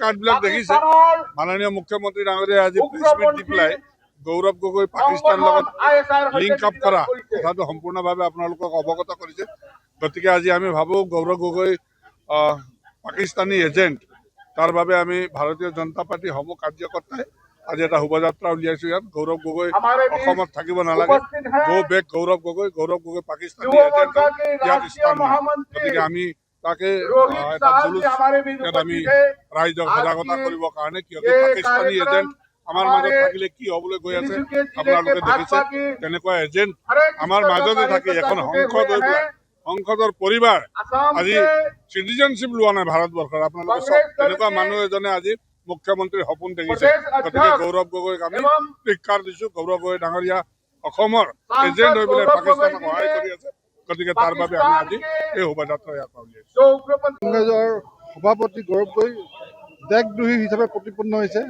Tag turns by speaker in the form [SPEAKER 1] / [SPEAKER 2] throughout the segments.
[SPEAKER 1] কাৰ্ডবিলাক দেখিছে মাননীয় মুখ্যমন্ত্ৰী ডাঙৰীয়াই আজি প্ৰেছ মিট দি পেলাই গৌৰৱ গগৈ পাকিস্তানৰ লগত লিংক আপ কৰা কথাটো সম্পূৰ্ণভাৱে আপোনালোকক অৱগত কৰিছে। গতিকে আজি আমি ভাবোঁ গৌৰৱ গগৈ পাকিস্তানী এজেণ্ট, তাৰ বাবে আমি ভাৰতীয় জনতা পাৰ্টি সমূহ কাৰ্যকৰ্তাই আজি এটা শোভাযাত্ৰা উলিয়াইছোঁ। ইয়াত গৌৰৱ গগৈ অসমত থাকিব নালাগে, go back Gaurav Gogoi Pakistani agent, ইয়াত স্থান নাই। গতিকে আমি তাকে এটা জুলুচ ইয়াত আমি ৰাইজক সজাগতা কৰিবৰ কাৰণে, কিয়কি পাকিস্তানী এজেণ্ট আমাৰ মাজত থাকিলে কি হ'বলৈ গৈ আছে আপোনালোকে দেখিছে। তেনেকুৱা এজেণ্ট আমাৰ মাজতে থাকি এখন সংসদ হৈ পেলাই সংসদৰ পৰিবাৰ আজি চিটিজেনশ্বিপ লোৱা নাই ভাৰতবৰ্ষৰ। আপোনালোকে চব তেনেকুৱা মানুহ এজনে আজি মুখ্যমন্ত্ৰীৰ সপোন দেখিছে। গতিকে গৌৰৱ গগৈক আমি ধিক্কাৰ দিছোঁ। গৌৰৱ গগৈ ডাঙৰীয়া অসমৰ এজেণ্ট হৈ পেলাই পাকিস্তানক সহায় কৰি আছে। গতিকে তাৰ বাবে আমি আজি এই শোভাযাত্ৰা ইয়াত উলিয়াইছোঁ।
[SPEAKER 2] কংগ্ৰেছৰ সভাপতি গৌৰৱ গগৈ দেশদ্ৰোহী হিচাপে প্ৰতিপন্ন হৈছে।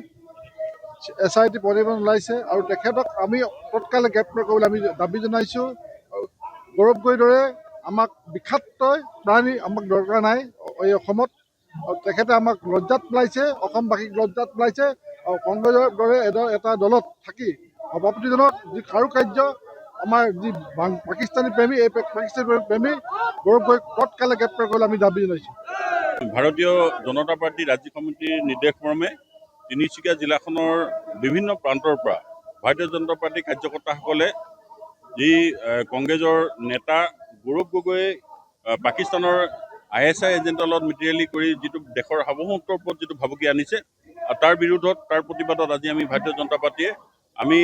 [SPEAKER 2] SIT প্ৰতিবেদন ওলাইছে আৰু তেখেতক আমি তৎকালে গ্ৰেপ্তাৰ কৰিবলৈ আমি দাবী জনাইছোঁ। গৌৰৱ গগৈৰ দৰে আমাক বিষাক্ত প্ৰাণী আমাক দৰকাৰ নাই এই অসমত। আৰু তেখেতে আমাক লজ্জাত পেলাইছে, অসমবাসীক লজ্জাত পেলাইছে। আৰু কংগ্ৰেছৰ দৰে এটা দলত থাকি সভাপতিজনক যি কাৰুকাৰ্য, আমাৰ যি পাকিস্তানী প্ৰেমী, এই পাকিস্তানী প্ৰেমী গৌৰৱ গগৈক তৎকালে গ্ৰেপ্তাৰ কৰিবলৈ আমি দাবী জনাইছোঁ।
[SPEAKER 3] ভাৰতীয় জনতা পাৰ্টি ৰাজ্যিক সমিতিৰ নিৰ্দেশমৰ্মে তিনিচুকীয়া জিলাখনৰ বিভিন্ন প্ৰান্তৰ পৰা ভাৰতীয় জনতা পাৰ্টীৰ কাৰ্যকৰ্তাসকলে যি কংগ্ৰেছৰ নেতা গৌৰৱ গগৈ পাকিস্তানৰ ISI এজেণ্টৰ লগত মিতিৰালি কৰি যিটো দেশৰ সাৰ্বভৌমত্বৰ ওপৰত যিটো ভাবুকি আনিছে, তাৰ বিৰোধত তাৰ প্ৰতিবাদত আজি আমি ভাৰতীয় জনতা পাৰ্টীয়ে আমি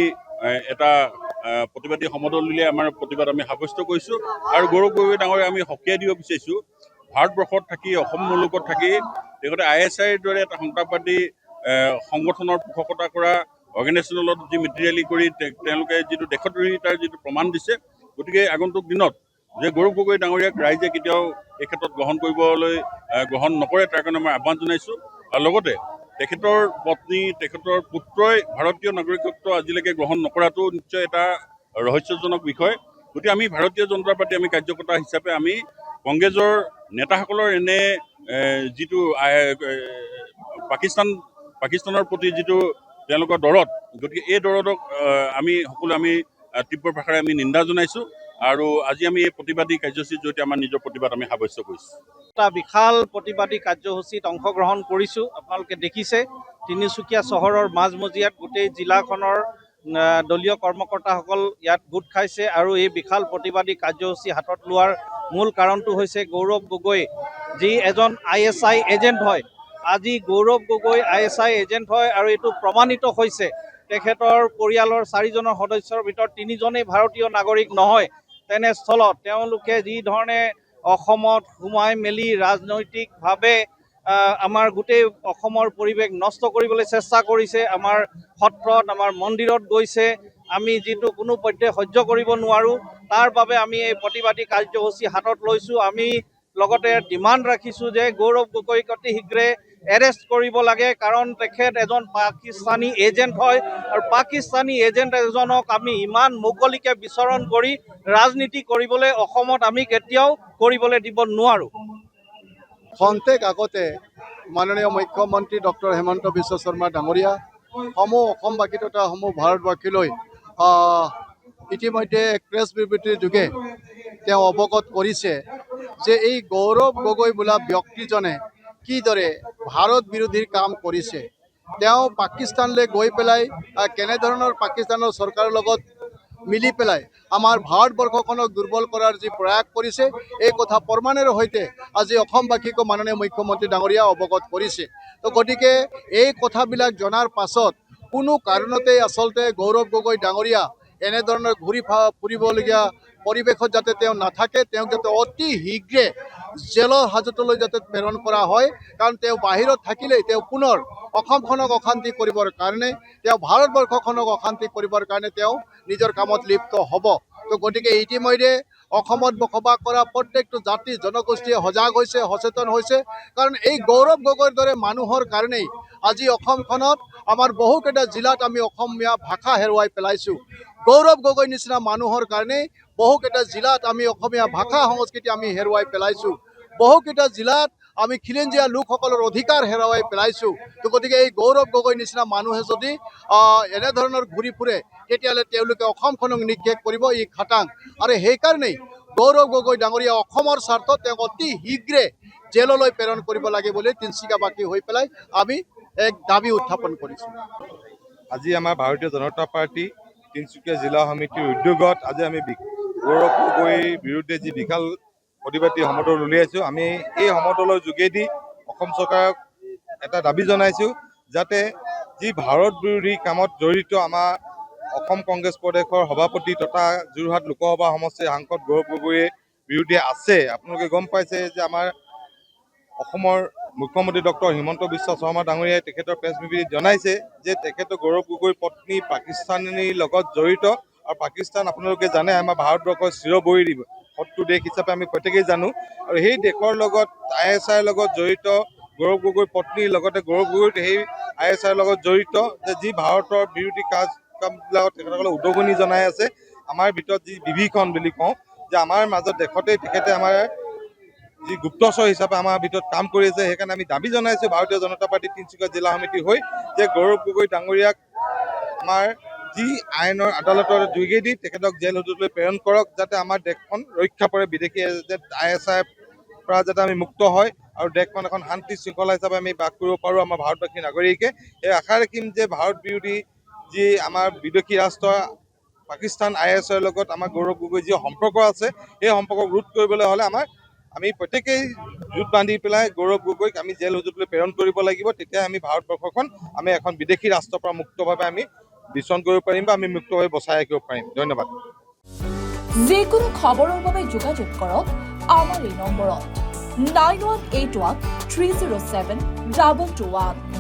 [SPEAKER 3] এটা প্ৰতিবাদী সমদল উলিয়াই আমাৰ প্ৰতিবাদ আমি সাব্যস্ত কৰিছোঁ। আৰু গৌৰৱ গগৈ ডাঙৰীয়াক আমি সকীয়াই দিব বিচাৰিছোঁ। ভাৰতবৰ্ষত থাকি অসম মুলুকত থাকি তেখেতে ISIৰ দৰে এটা সন্ত্ৰাসবাদী সংগঠনৰ পোষকতা কৰা অৰ্গেনাইজেশ্যনৰ লগত যি মিতিৰালি কৰি তেওঁলোকে যিটো দেশদ্ৰোহী তাৰ যিটো প্ৰমাণ দিছে। গতিকে আগন্তুক দিনত যে গৌৰৱ গগৈ ডাঙৰীয়াক ৰাইজে কেতিয়াও এই ক্ষেত্ৰত গ্ৰহণ নকৰে, তাৰ কাৰণে মই আহ্বান জনাইছোঁ। আৰু লগতে তেখেতৰ পত্নী, তেখেতৰ পুত্ৰই ভাৰতীয় নাগৰিকত্ব আজিলৈকে গ্ৰহণ নকৰাটো নিশ্চয় এটা ৰহস্যজনক বিষয়। গতিকে আমি ভাৰতীয় জনতা পাৰ্টি আমি কাৰ্যকৰ্তা হিচাপে আমি কংগ্ৰেছৰ নেতাসকলৰ এনে যিটো পাকিস্তানৰ প্ৰতি যিটো তেওঁলোকৰ দৰদ, গতিকে এই দৰদক আমি তীব্ৰ ভাষাৰে আমি নিন্দা জনাইছোঁ। আৰু আজি আমি এই প্ৰতিবাদী কাৰ্যসূচীৰ জৰিয়তে আমাৰ নিজৰ প্ৰতিবাদ আমি সাব্যস্ত কৰিছোঁ।
[SPEAKER 4] এটা বিশাল প্ৰতিবাদী কাৰ্যসূচীত অংশগ্ৰহণ কৰিছোঁ। আপোনালোকে দেখিছে তিনিচুকীয়া চহৰৰ মাজমজিয়াত গোটেই জিলাখনৰ দলীয় কৰ্মকৰ্তাসকল ইয়াত গোট খাইছে। আৰু এই বিশাল প্ৰতিবাদী কাৰ্যসূচী হাতত লোৱাৰ মূল কাৰণটো হৈছে গৌৰৱ গগৈ যি এজন ISI এজেণ্ট হয়। আজি গৌৰৱ গগৈ ISI এজেণ্ট হয় আৰু এইটো প্ৰমাণিত হৈছে। তেখেতৰ পৰিয়ালৰ 4জনৰ সদস্যৰ ভিতৰত 3জনেই ভাৰতীয় নাগৰিক নহয়। তেনেস্থলত তেওঁলোকে যি ধৰণে অসমত সোমাই মেলি ৰাজনৈতিকভাৱে আমাৰ গোটেই অসমৰ পৰিৱেশ নষ্ট কৰিবলৈ চেষ্টা কৰিছে, আমাৰ সত্ৰত, আমাৰ মন্দিৰত গৈছে, আমি যিটো কোনো পধ্যে সহ্য কৰিব নোৱাৰোঁ। তাৰ বাবে আমি এই প্ৰতিবাদী কাৰ্যসূচী হাতত লৈছোঁ। আমি লগতে ডিমাণ্ড ৰাখিছোঁ যে গৌৰৱ গগৈক অতি শীঘ্ৰে এৰেষ্ট কৰিব লাগে, কাৰণ তেখেত এজন পাকিস্তানী এজেণ্ট হয়। আৰু পাকিস্তানী এজেণ্ট এজনক আমি ইমান মুকলিকৈ বিচৰণ কৰি ৰাজনীতি কৰিবলৈ অসমত আমি কেতিয়াও কৰিবলৈ দিব নোৱাৰোঁ।
[SPEAKER 2] খন্তেক আগতে মাননীয় মুখ্যমন্ত্ৰী ডক্টৰ হেমন্ত বিশ্ব শৰ্মা ডাঙৰীয়া অসমবাসী তথা ভাৰতবাসীলৈ ইতিমধ্যে এক প্ৰেছ বিবৃতিৰ যোগে তেওঁ অৱগত কৰিছে যে এই গৌৰৱ গগৈ বোলা ব্যক্তিজনে কিদৰে ভাৰত বিৰোধী কাম কৰিছে। তেওঁ পাকিস্তানলৈ গৈ পেলাই কেনেধৰণৰ পাকিস্তানৰ চৰকাৰৰ লগত মিলি পেলাই আমাৰ ভাৰতবৰ্ষখনক দুৰ্বল কৰাৰ যি প্ৰয়াস কৰিছে, এই কথা প্ৰমাণেৰে সৈতে আজি অসমবাসীকো মাননীয় মুখ্যমন্ত্ৰী ডাঙৰীয়া অৱগত কৰিছে। তো গতিকে এই কথাবিলাক জনাৰ পাছত কোনো কাৰণতে আচলতে গৌৰৱ গগৈ ডাঙৰীয়া এনেধৰণৰ ঘূৰি ফুৰিবলগীয়া পৰিৱেশত যাতে তেওঁ নাথাকে, তেওঁক যাতে অতি শীঘ্ৰে জেলৰ হাজতলৈ যাতে প্ৰেৰণ কৰা হয়। কাৰণ তেওঁ বাহিৰত থাকিলেই তেওঁ পুনৰ অসমখনক অশান্তি কৰিবৰ কাৰণে, তেওঁ ভাৰতবৰ্ষখনক অশান্তি কৰিবৰ কাৰণে তেওঁ নিজৰ কামত লিপ্ত হ'ব। তো গতিকে ইতিমধ্যে অসমত বসবাস কৰা প্ৰত্যেকটো জাতি জনগোষ্ঠীয়ে সজাগ হৈছে, সচেতন হৈছে। কাৰণ এই গৌৰৱ গগৈৰ দৰে মানুহৰ কাৰণেই আজি অসমখনত আমাৰ বহুকেইটা জিলাত আমি অসমীয়া ভাষা হেৰুৱাই পেলাইছোঁ। গৌৰৱ গগৈ নিচিনা মানুহৰ কাৰণেই বহুকেইটা জিলাত আমি অসমীয়া ভাষা সংস্কৃতি আমি হেৰুৱাই পেলাইছোঁ। বহুকেইটা জিলাত আমি খিলঞ্জীয়া লোকসকলৰ অধিকাৰ হেৰুৱাই পেলাইছোঁ। তো গতিকে এই গৌৰৱ গগৈ নিচিনা মানুহে যদি এনেধৰণৰ ঘূৰি ফুৰে তেতিয়াহ'লে তেওঁলোকে অসমখনক নিক্ষেপ কৰিব ই খাটাং। আৰু সেইকাৰণেই গৌৰৱ গগৈ ডাঙৰীয়া অসমৰ স্বাৰ্থত তেওঁক অতি শীঘ্ৰে জেললৈ প্ৰেৰণ কৰিব লাগে বুলি তিনিচুকীয়াবাসী হৈ পেলাই আমি এক দাবী উত্থাপন কৰিছোঁ।
[SPEAKER 5] আজি আমাৰ ভাৰতীয় জনতা পাৰ্টি তিনিচুকীয়া জিলা সমিতিৰ উদ্যোগত আজি আমি গৌৰৱ গগৈৰ বিৰুদ্ধে যি বিশাল প্ৰতিবাদী সমদল উলিয়াইছোঁ। আমি এই সমদলৰ যোগেদি অসম চৰকাৰক এটা দাবী জনাইছোঁ যাতে যি ভাৰত বিৰোধী কামত জড়িত আমাৰ অসম কংগ্ৰেছ প্ৰদেশৰ সভাপতি তথা যোৰহাট লোকসভা সমষ্টিৰ সাংসদ গৌৰৱ গগৈৰ বিৰুদ্ধে আছে। আপোনালোকে গম পাইছে যে আমাৰ অসমৰ মুখ্যমন্ত্ৰী ডক্টৰ হিমন্ত বিশ্ব শৰ্মা ডাঙৰীয়াই তেখেতৰ প্ৰেছ বিবৃতিত জনাইছে যে তেখেতৰ গৌৰৱ গগৈৰ পত্নী পাকিস্তানীৰ লগত জড়িত। আৰু পাকিস্তান আপোনালোকে জানে আমাৰ ভাৰতবৰ্ষৰ চিৰবৈৰী শত্ৰু দেশ হিচাপে আমি প্ৰত্যেকেই জানো। আৰু সেই দেশৰ লগত ISIৰ লগত জড়িত গৌৰৱ গগৈৰ পত্নীৰ লগতে গৌৰৱ গগৈ সেই ISIৰ লগত জড়িত যে যি ভাৰতৰ বিৰোধী কামবিলাকত তেখেতসকলে উদগনি জনাই আছে। আমাৰ ভিতৰত যি বিভীষণ বুলি কওঁ যে আমাৰ মাজত দেশতেই তেখেতে আমাৰ যি গুপ্তচৰ হিচাপে আমাৰ ভিতৰত কাম কৰি আছে। সেইকাৰণে আমি দাবী জনাইছোঁ ভাৰতীয় জনতা পাৰ্টি তিনিচুকীয়া জিলা সমিতি হৈ যে গৌৰৱ গগৈ ডাঙৰীয়াক আমাৰ যি আইনৰ আদালতৰ যোগেদি তেখেতক জেল হাজতলৈ প্ৰেৰণ কৰক যাতে আমাৰ দেশখন ৰক্ষা পৰে বিদেশী ISIৰ পৰা যাতে আমি মুক্ত হয় আৰু দেশখন এখন শান্তি শৃংখলা হিচাপে আমি বাস কৰিব পাৰোঁ আমাৰ ভাৰতবাসী নাগৰিকে। এই আশা ৰাখিম যে ভাৰত বিৰোধী যি আমাৰ বিদেশী ৰাষ্ট্ৰ পাকিস্তান ISIৰ লগত আমাৰ গৌৰৱ গগৈ যি সম্পৰ্ক আছে সেই সম্পৰ্ক ৰোধ কৰিবলৈ হ'লে আমি প্ৰত্যেকেই জোট বান্ধি পেলাই গৌৰৱ গগৈক আমি জেল হাজতলৈ প্ৰেৰণ কৰিব লাগিব। তেতিয়া আমি ভাৰতবৰ্ষখন আমি এখন বিদেশী ৰাষ্ট্ৰৰ পৰা মুক্তভাৱে আমি বিচৰণ কৰিব পাৰিম বা আমি মুক্তভাৱে বচাই ৰাখিব পাৰিম। ধন্যবাদ।
[SPEAKER 6] যিকোনো খবৰৰ বাবে যোগাযোগ কৰক আমাৰ এই নম্বৰত 9181 307 221।